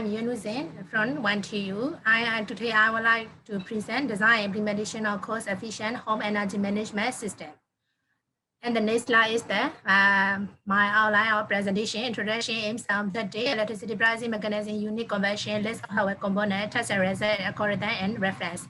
I'm Yunusin from 1TU. Today I would like to present design implementation of cost-efficient home energy management system. And the next slide is my outline of presentation, introduction, aims, objective, electricity pricing mechanism, unit conversion, list of hardware component, test and result, algorithm, and reference.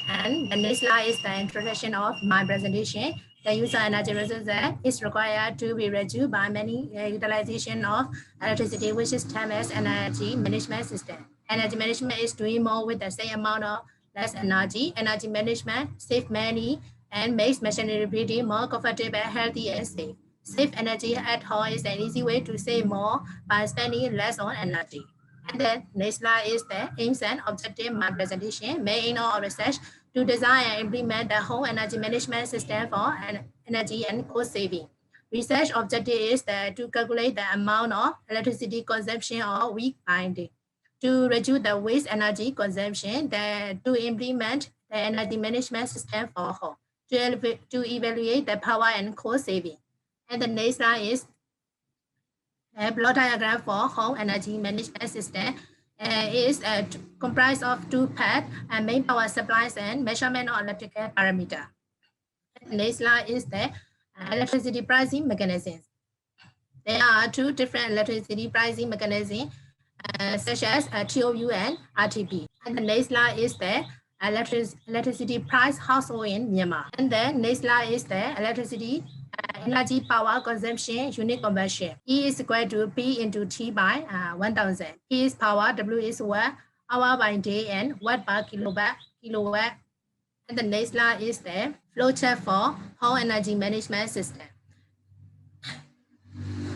And the next slide is the introduction of my presentation. The user energy resource is required to be reduced by many utilization of electricity, which is termed as energy management system. Energy management is doing more with the same amount of less energy. Energy management saves money and makes machinery pretty more comfortable, healthy, and safe. Save energy at home is an easy way to save more by spending less on energy. And then next slide is the aims and objective of my presentation, made in our research to design and implement the home energy management system for energy and cost saving. Research objective is to calculate the amount of electricity consumption or week by day. To reduce the waste energy consumption, to implement the energy management system for home. To evaluate the power and cost saving. And the next slide is a block diagram for home energy management system. Is comprised of two parts, main power supplies and measurement of electrical parameter. The next slide is the electricity pricing mechanisms. There are two different electricity pricing mechanisms, such as TOU and RTP. And the next slide is the electricity price household in Myanmar. And the next slide is the electricity energy power consumption unit conversion. E is equal to P into T by 1000. P is power, W is watt, hour by day, and watt per kilowatt. And the next slide is the flowchart for home energy management system.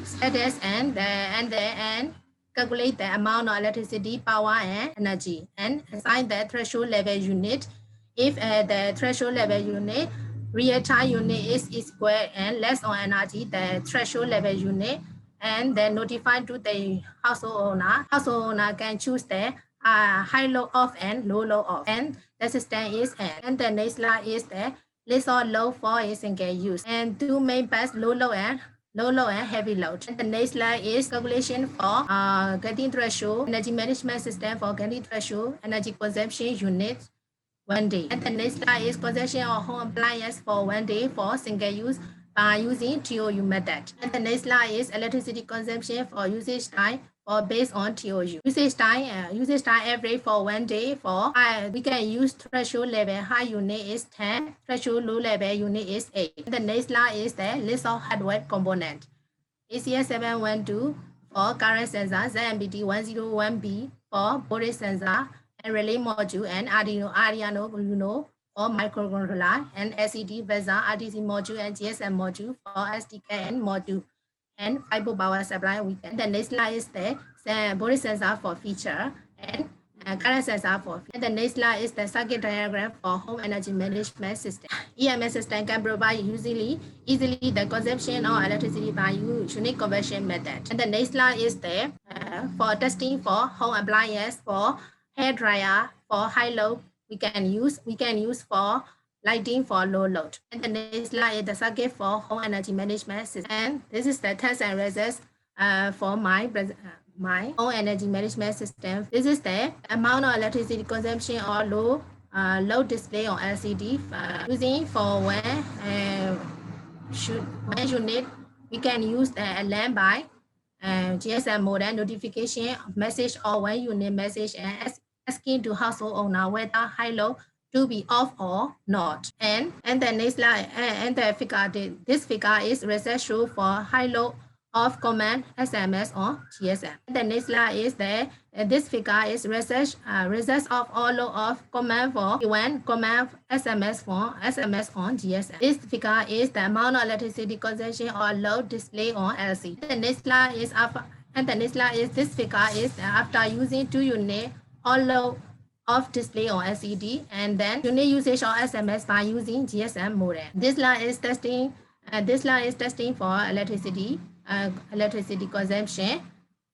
Status and calculate the amount of electricity, power, and energy, and assign the threshold level unit. If the threshold level unit, real-time unit is equal and less on energy, the threshold level unit, and then notify to the household owner. Household owner can choose the high load off and low load off, and the system is on. And the next slide is the list of load for a single use, and two main parts, low load and heavy load. And the next slide is calculation for getting threshold, energy management system for getting threshold, energy consumption units 1 day. And the next slide is consumption of home appliance for 1 day for single use by using TOU method. And the next slide is electricity consumption for usage time or based on TOU. Usage time average for 1 day for we can use threshold level high unit is 10, threshold low level unit is 8. And the next slide is the list of hardware component. ACS712 for current sensor, ZMPT101B for voltage sensor, and relay module, and Arduino Uno for microcontroller, and SED VESA RTC module and GSM module for SDK and module, and fiber power supply. The next slide is the voltage sensor for feature and current sensor for feature. And the next slide is the circuit diagram for home energy management system. EMS system can provide easily the consumption of electricity by unique conversion method. And the next slide is the for testing for home appliance for hair dryer for high load. We can use for lighting for low load. And the next slide is the circuit for home energy management system. And this is the test and results for my home energy management system. This is the amount of electricity consumption or load display on LCD using for when unit. We can use the lamp by GSM modem notification of message or one unit message and asking to household owner whether high load to be off or not. And the next slide and the figure, this figure is research show for high load of command SMS or GSM. The next slide is this figure is research results of all load of command for when command SMS for SMS on GSM. This figure is the amount of electricity consumption or load display on LCD. The next slide is this figure is after using 2 unit all load of display on LCD, and then unit usage of SMS by using GSM modem. This slide is testing. For electricity consumption,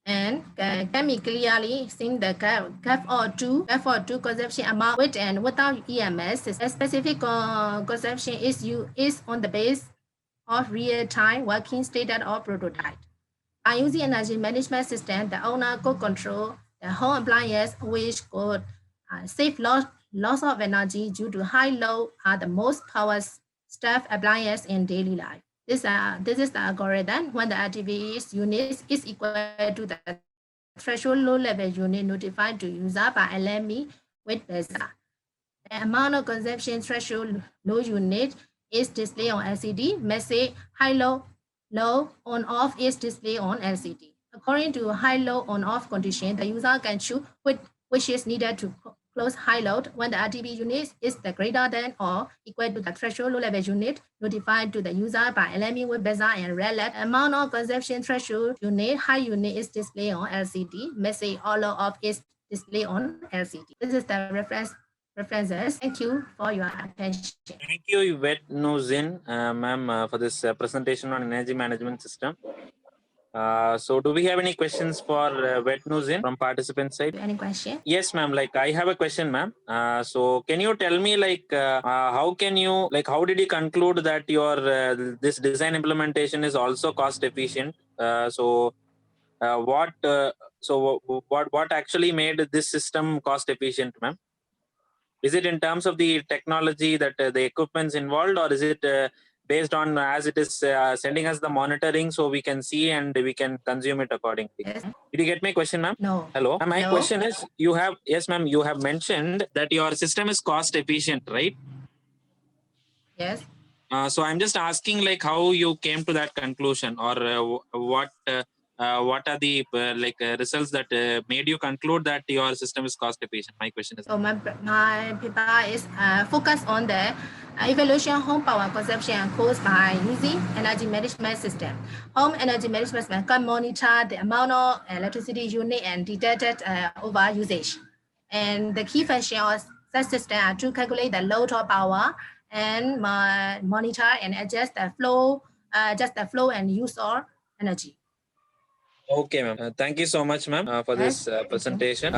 and can be clearly seen the GAF2 consumption amount with and without EMS. A specific consumption is on the base of real-time working status or prototype. By using energy management system, the owner could control The home appliances which could save loss of energy due to high load are the most power-starved appliances in daily life. This is the algorithm. When the RTVS unit is equal to the threshold low-level unit notified to user by LME with buzzer. The amount of consumption threshold low unit is displayed on LCD. Message high-low, low, on-off is displayed on LCD. According to high-low, on-off condition, the user can choose which is needed to close high load when the RTB unit is the greater than or equal to the threshold low-level unit notified to the user by LME with buzzer and red light. Amount of consumption threshold unit, high unit is displayed on LCD. Message all off is displayed on LCD. This is the references. Thank you for your attention. Thank you, Yvette Nuzin, ma'am, for this presentation on energy management system. So do we have any questions for Yvette Nuzin from participant side? Any question? Yes, ma'am. Like I have a question, ma'am. So can you tell me how can you how did you conclude that your this design implementation is also cost efficient? What actually made this system cost efficient, ma'am? Is it in terms of the technology that the equipment's involved, or is it based on as it is sending us the monitoring so we can see and we can consume it accordingly? Yes. Did you get my question, ma'am? No. Hello. My No. question is, yes, ma'am, you have mentioned that your system is cost efficient, right? Yes. So I'm just asking how you came to that conclusion, or what are the results that made you conclude that your system is cost efficient? My question is. So my paper is focused on the evaluation home power consumption caused by using energy management system. Home energy management system can monitor the amount of electricity unit and detected over usage. And the key function of such system are to calculate the load of power and monitor and adjust the flow and use of energy. Okay, ma'am. Thank you so much, ma'am, for this presentation.